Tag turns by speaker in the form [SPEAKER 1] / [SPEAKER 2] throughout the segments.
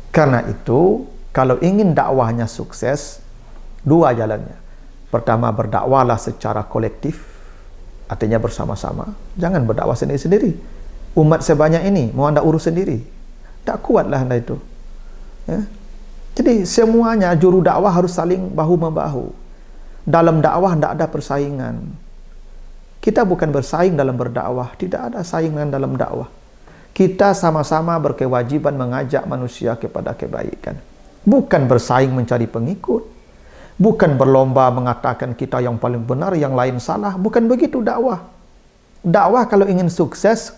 [SPEAKER 1] Karena itu, kalau ingin dakwahnya sukses, dua jalannya. Pertama, berdakwahlah secara kolektif, artinya bersama-sama. Jangan berdakwah sendiri-sendiri. Umat sebanyak ini, mau anda urus sendiri, tak kuatlah anda itu. Ya. Jadi semuanya juru dakwah harus saling bahu-membahu. Dalam dakwah tidak ada persaingan. Kita bukan bersaing dalam berdakwah, tidak ada saingan dalam dakwah. Kita sama-sama berkewajiban mengajak manusia kepada kebaikan. Bukan bersaing mencari pengikut. Bukan berlomba mengatakan kita yang paling benar, yang lain salah. Bukan begitu dakwah. Dakwah kalau ingin sukses,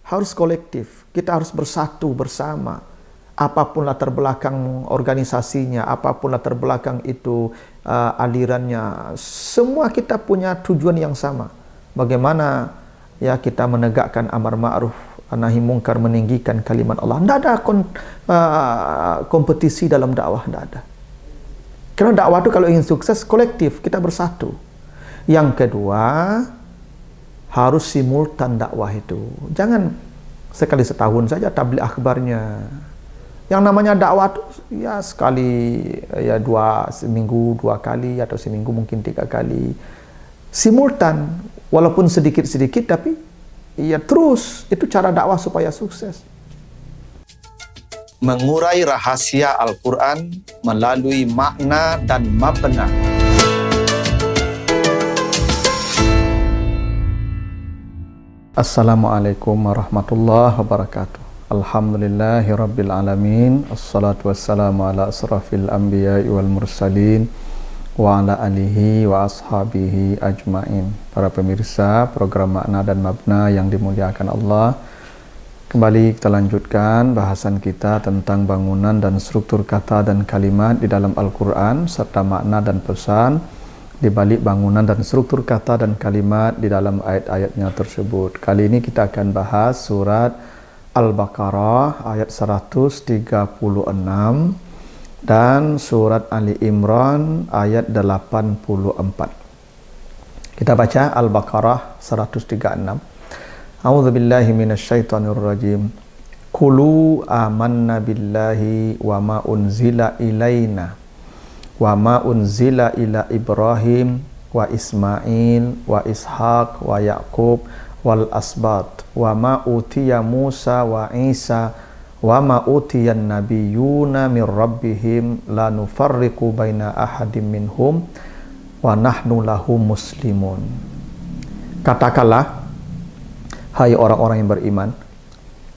[SPEAKER 1] harus kolektif. Kita harus bersatu bersama. Apapun latar belakang organisasinya, apapun latar belakang itu alirannya, semua kita punya tujuan yang sama. Bagaimana ya kita menegakkan amar ma'ruf nahi mungkar, meninggikan kalimat Allah. Tidak ada kompetisi dalam dakwah, tidak ada. Karena dakwah itu kalau ingin sukses kolektif, kita bersatu. Yang kedua, harus simultan dakwah itu. Jangan sekali setahun saja tabligh akhbarnya. Yang namanya dakwah itu ya sekali, ya seminggu dua kali, atau seminggu mungkin 3 kali. Simultan, walaupun sedikit-sedikit, tapi ya terus. Itu cara dakwah supaya sukses.
[SPEAKER 2] Mengurai rahasia Al-Quran melalui makna dan mabna.
[SPEAKER 1] Assalamualaikum warahmatullahi wabarakatuh. Alhamdulillahi rabbil alamin. Assalatu wassalamu ala asrafil anbiya'i wal mursalin wa ala alihi wa ashabihi ajmain. Para pemirsa program Makna dan Mabna yang dimuliakan Allah, kembali kita lanjutkan bahasan kita tentang bangunan dan struktur kata dan kalimat di dalam Al-Quran, serta makna dan pesan di balik bangunan dan struktur kata dan kalimat di dalam ayat-ayatnya tersebut. Kali ini kita akan bahas surat Al-Baqarah ayat 136 dan surat Ali Imran ayat 84. Kita baca Al-Baqarah 136. A'udzu billahi minasyaitonir rajim. Qulu amanna billahi wa ma unzila ilaina wa ma unzila ila Ibrahim wa Ismail wa Ishaq wa Yaqub wal asbat wa ma utiya Musa wa Isa wa ma utiyan nabiyuna min rabbihim la nufarriqu baina ahadim minhum wa nahnu lahu muslimun. Katakanlah, hai orang-orang yang beriman,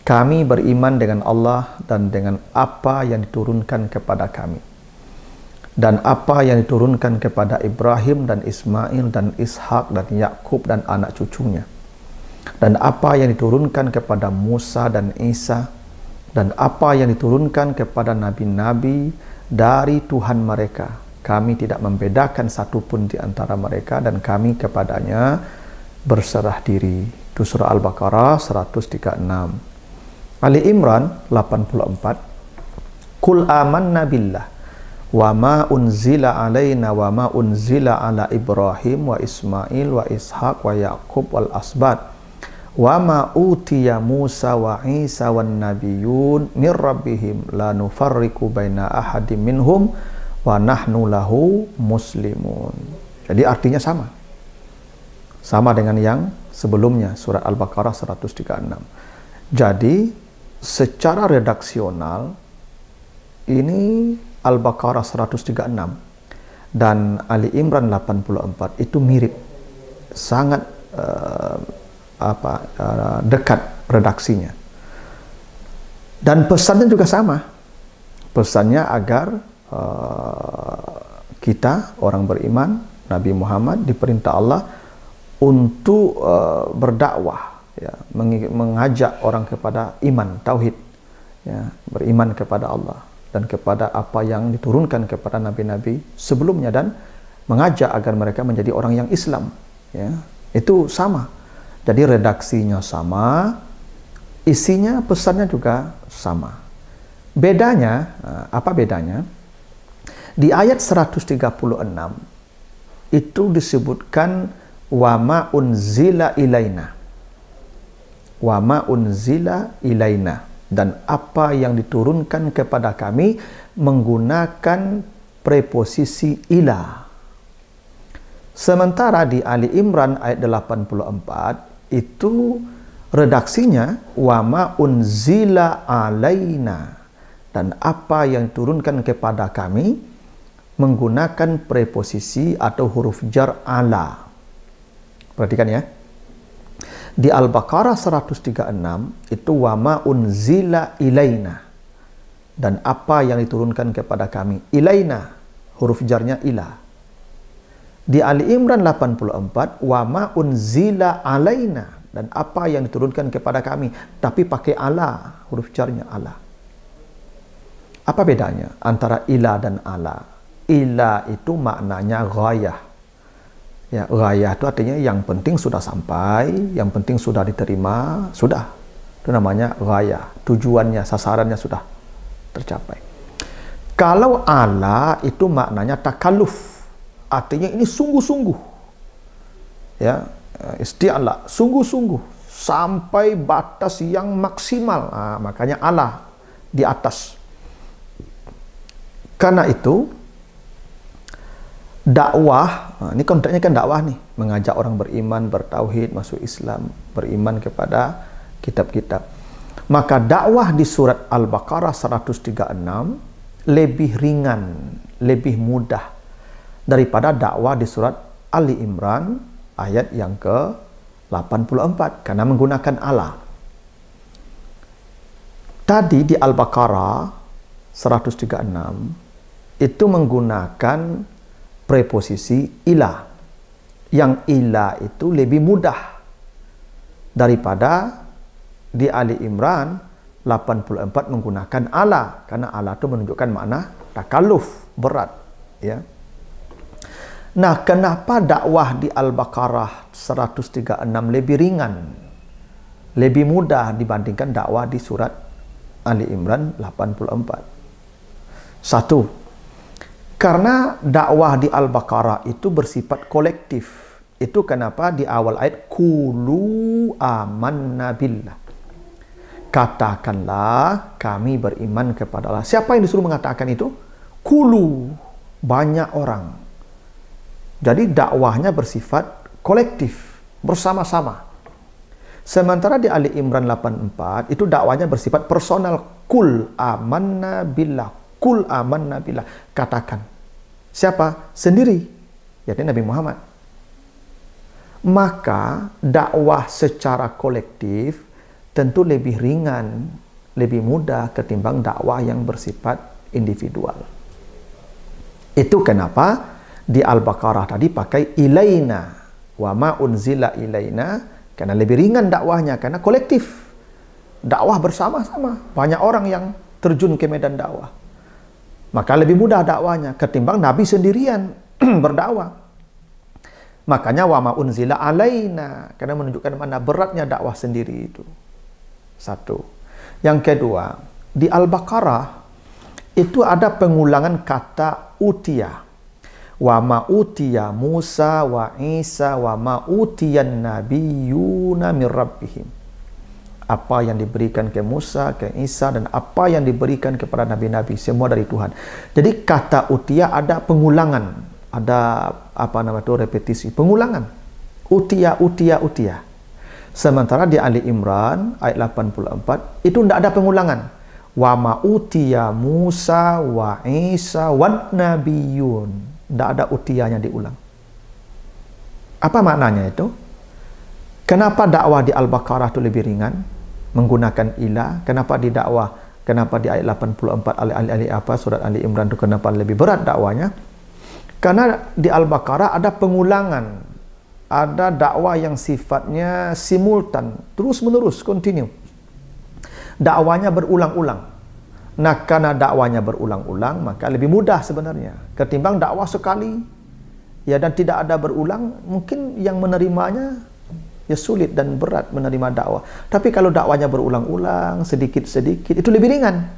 [SPEAKER 1] kami beriman dengan Allah dan dengan apa yang diturunkan kepada kami, dan apa yang diturunkan kepada Ibrahim dan Ismail dan Ishak dan Yakub dan anak cucunya, dan apa yang diturunkan kepada Musa dan Isa, dan apa yang diturunkan kepada nabi-nabi dari Tuhan mereka. Kami tidak membedakan satupun di antara mereka, dan kami kepadanya berserah diri. Itu surah Al-Baqarah 136. Ali Imran 84. Qul amanna billah wa ma unzila alaina wa ma unzila ala Ibrahim wa Ismail wa Ishaq wa Yaqub wal asbat wa ma utiya Musa wa Isa wan nabiyun min rabbihim la nufarriqu baina ahadim minhum wa nahnu lahu muslimun. Jadi artinya sama dengan yang sebelumnya, surat Al-Baqarah 136. Jadi secara redaksional ini Al-Baqarah 136 dan Ali Imran 84 itu mirip, sangat dekat redaksinya, dan pesannya juga sama. Pesannya agar kita orang beriman, Nabi Muhammad diperintah Allah untuk berdakwah, ya, mengajak orang kepada iman, tauhid, ya, beriman kepada Allah dan kepada apa yang diturunkan kepada nabi-nabi sebelumnya, dan mengajak agar mereka menjadi orang yang Islam, ya. Itu sama. Jadi redaksinya sama, isinya, pesannya juga sama. Bedanya, apa bedanya? Di ayat 136 itu disebutkan wa ma unzila ilaina. dan apa yang diturunkan kepada kami menggunakan preposisi ila. Sementara di Ali Imran ayat 84 itu redaksinya wa ma unzila alaina, dan apa yang diturunkan kepada kami menggunakan preposisi atau huruf jar ala. Perhatikan ya. Di Al-Baqarah 136 itu wa ma unzila ilaina, dan apa yang diturunkan kepada kami. Ilaina, huruf jarnya ila. Di Ali Imran 84 wa ma unzila alaina, dan apa yang diturunkan kepada kami, tapi pakai ala, huruf jarnya ala. Apa bedanya antara ila dan ala? Ila itu maknanya ghayah. Ya, ghayah itu artinya yang penting sudah sampai, yang penting sudah diterima, sudah. Itu namanya ghayah. Tujuannya, sasarannya sudah tercapai. Kalau ala itu maknanya takalluf. Artinya ini sungguh-sungguh. Ya, isti'la, sungguh-sungguh sampai batas yang maksimal. Nah, makanya ala di atas. Karena itu dakwah, ini konteksnya kan dakwah nih, mengajak orang beriman, bertauhid, masuk Islam, beriman kepada kitab-kitab. Maka dakwah di surat Al-Baqarah 136 lebih ringan, lebih mudah daripada dakwah di surat Ali Imran ayat yang ke-84 karena menggunakan ala. Tadi di Al-Baqarah 136 itu menggunakan preposisi ila. Yang ila itu lebih mudah daripada di Ali Imran 84 menggunakan ala, karena ala itu menunjukkan makna takalluf, berat, ya. Nah, kenapa dakwah di Al-Baqarah 136 lebih ringan, lebih mudah dibandingkan dakwah di surat Ali Imran 84? Satu, karena dakwah di Al-Baqarah itu bersifat kolektif. Itu kenapa di awal ayat qulu amanna billah. Katakanlah kami beriman kepada Allah. Siapa yang disuruh mengatakan itu? Qulu, banyak orang. Jadi dakwahnya bersifat kolektif, bersama-sama. Sementara di Ali Imran 84 itu dakwahnya bersifat personal. Qul amanna billah. Qul amanna billah. Katakan. Siapa? Sendiri. Yaitu Nabi Muhammad. Maka dakwah secara kolektif tentu lebih ringan, lebih mudah ketimbang dakwah yang bersifat individual. Itu kenapa di Al-Baqarah tadi pakai ilaina wa ma unzila ilaina, karena lebih ringan dakwahnya, karena kolektif. Dakwah bersama-sama, banyak orang yang terjun ke medan dakwah. Maka lebih mudah dakwahnya ketimbang Nabi sendirian berdakwah. Makanya wa ma unzila alaina, karena menunjukkan mana beratnya dakwah sendiri itu. Satu. Yang kedua, di Al-Baqarah itu ada pengulangan kata utia. Wa ma utiya Musa wa Isa wa ma utiyan nabiyuna mir rabbihim. Apa yang diberikan ke Musa, ke Isa, dan apa yang diberikan kepada nabi-nabi, semua dari Tuhan. Jadi kata utia ada pengulangan, ada apa nama itu, repetisi, pengulangan. Utia, utia, utia. Sementara di Ali Imran ayat 84 itu tidak ada pengulangan. Wa ma utiya Musa wa Isa wan nabiyun. Tidak ada utianya diulang. Apa maknanya itu? Kenapa dakwah di Al-Baqarah itu lebih ringan? Menggunakan ilah. Kenapa di dakwah, kenapa di ayat 84 surat Ali Imran itu kenapa lebih berat dakwanya? Karena di Al-Baqarah ada pengulangan. Ada dakwah yang sifatnya simultan, terus-menerus, continue. Dakwanya berulang-ulang. Nah, karena dakwanya berulang-ulang, maka lebih mudah sebenarnya ketimbang dakwah sekali. Ya, dan tidak ada berulang, mungkin yang menerimanya ya sulit dan berat menerima dakwah. Tapi kalau dakwanya berulang-ulang, sedikit-sedikit, itu lebih ringan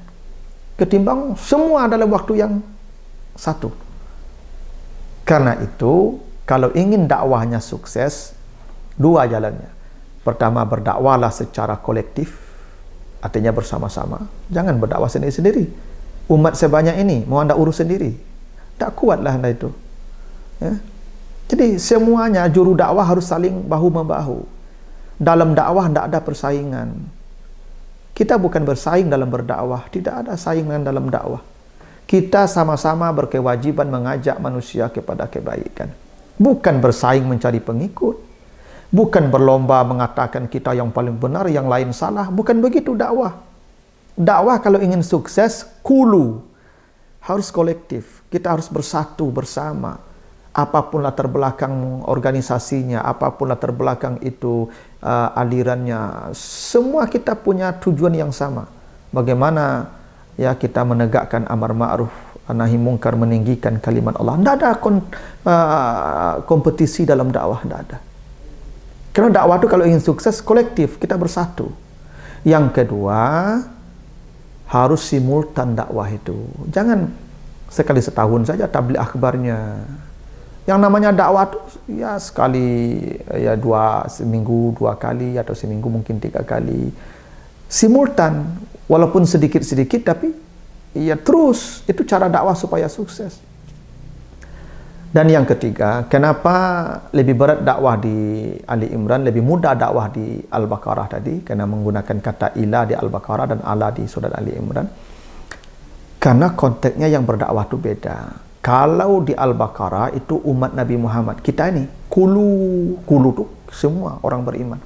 [SPEAKER 1] ketimbang semua dalam waktu yang satu. Karena itu, kalau ingin dakwahnya sukses, dua jalannya. Pertama, berdakwahlah secara kolektif. artinya bersama-sama. Jangan berdakwah sendiri-sendiri. Umat sebanyak ini mau anda urus sendiri, tak kuatlah anda itu. Ya. Jadi semuanya juru dakwah harus saling bahu-membahu. Dalam dakwah tidak ada persaingan. Kita bukan bersaing dalam berdakwah, tidak ada saingan dalam dakwah. Kita sama-sama berkewajiban mengajak manusia kepada kebaikan. Bukan bersaing mencari pengikut. Bukan berlomba mengatakan kita yang paling benar, yang lain salah. Bukan begitu dakwah. Dakwah kalau ingin sukses, harus kolektif. Kita harus bersatu bersama. Apapun latar belakang organisasinya, apapun latar belakang itu alirannya, semua kita punya tujuan yang sama. Bagaimana ya kita menegakkan amar ma'ruf nahi mungkar, meninggikan kalimat Allah. Tidak ada kompetisi dalam dakwah, tidak ada. Karena dakwah itu kalau ingin sukses kolektif, kita bersatu. Yang kedua, harus simultan dakwah itu. Jangan sekali setahun saja tabligh akhbarnya. Yang namanya dakwah itu ya sekali, ya seminggu 2 kali, atau seminggu mungkin 3 kali. Simultan, walaupun sedikit-sedikit, tapi ya terus. Itu cara dakwah supaya sukses. Dan yang ketiga, kenapa lebih berat dakwah di Ali Imran, lebih mudah dakwah di Al-Baqarah tadi, karena menggunakan kata ila di Al-Baqarah dan ala di surat Ali Imran. Karena konteksnya yang berdakwah itu beda. Kalau di Al-Baqarah itu umat Nabi Muhammad, kita ini kulu itu semua orang beriman.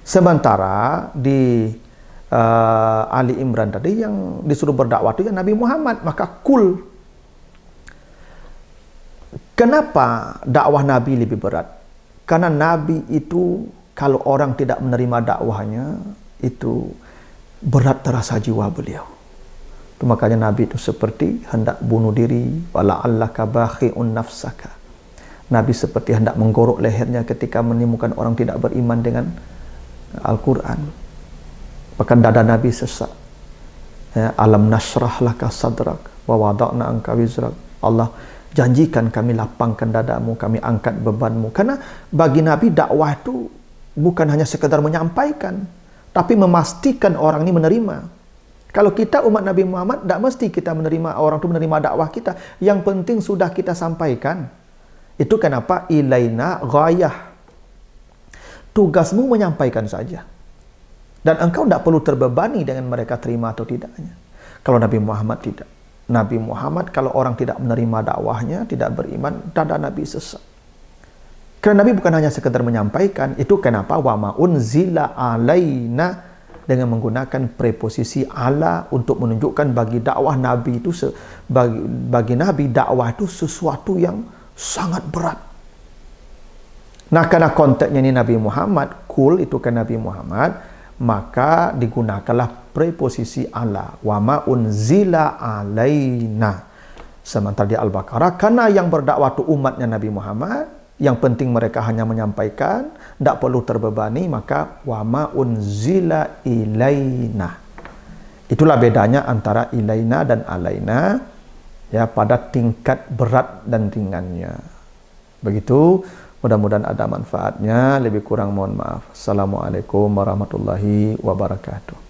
[SPEAKER 1] Sementara di Ali Imran tadi yang disuruh berdakwah itu ya Nabi Muhammad, maka kul. Kenapa dakwah Nabi lebih berat? Karena Nabi itu kalau orang tidak menerima dakwahnya, itu berat terasa jiwa beliau. Itu makanya Nabi itu seperti hendak bunuh diri, wala'allaka bakhi'un nafsaka. Nabi seperti hendak menggorok lehernya ketika menemukan orang tidak beriman dengan Al-Quran. Bahkan dada Nabi sesak. Ya, alam nasrah laka sadrak wa wada'na anka wizrak. Allah janjikan kami lapangkan dadamu, kami angkat bebanmu. Karena bagi Nabi dakwah itu bukan hanya sekedar menyampaikan, tapi memastikan orang ini menerima. Kalau kita umat Nabi Muhammad, tidak mesti kita menerima, orang itu menerima dakwah kita. Yang penting sudah kita sampaikan. Itu kenapa ilaina ghayah. Tugasmu menyampaikan saja. Dan engkau tidak perlu terbebani dengan mereka terima atau tidaknya. Kalau Nabi Muhammad tidak. Nabi Muhammad kalau orang tidak menerima dakwahnya, tidak beriman, dada Nabi sesak. Karena Nabi bukan hanya sekedar menyampaikan. Itu kenapa wa ma unzila alaina, dengan menggunakan preposisi ala untuk menunjukkan bagi dakwah Nabi itu bagi Nabi dakwah itu sesuatu yang sangat berat. Nah, karena konteksnya ini Nabi Muhammad, kul itu kan Nabi Muhammad, maka digunakanlah preposisi ala, wa ma unzila alaina. Sementara di Al-Baqarah, karena yang berdakwah itu umatnya Nabi Muhammad, yang penting mereka hanya menyampaikan, tidak perlu terbebani, maka wa ma unzila ilaina. Itulah bedanya antara ilaina dan alaina, ya, pada tingkat berat dan ringannya. Begitu, mudah-mudahan ada manfaatnya. Lebih kurang mohon maaf. Assalamualaikum warahmatullahi wabarakatuh.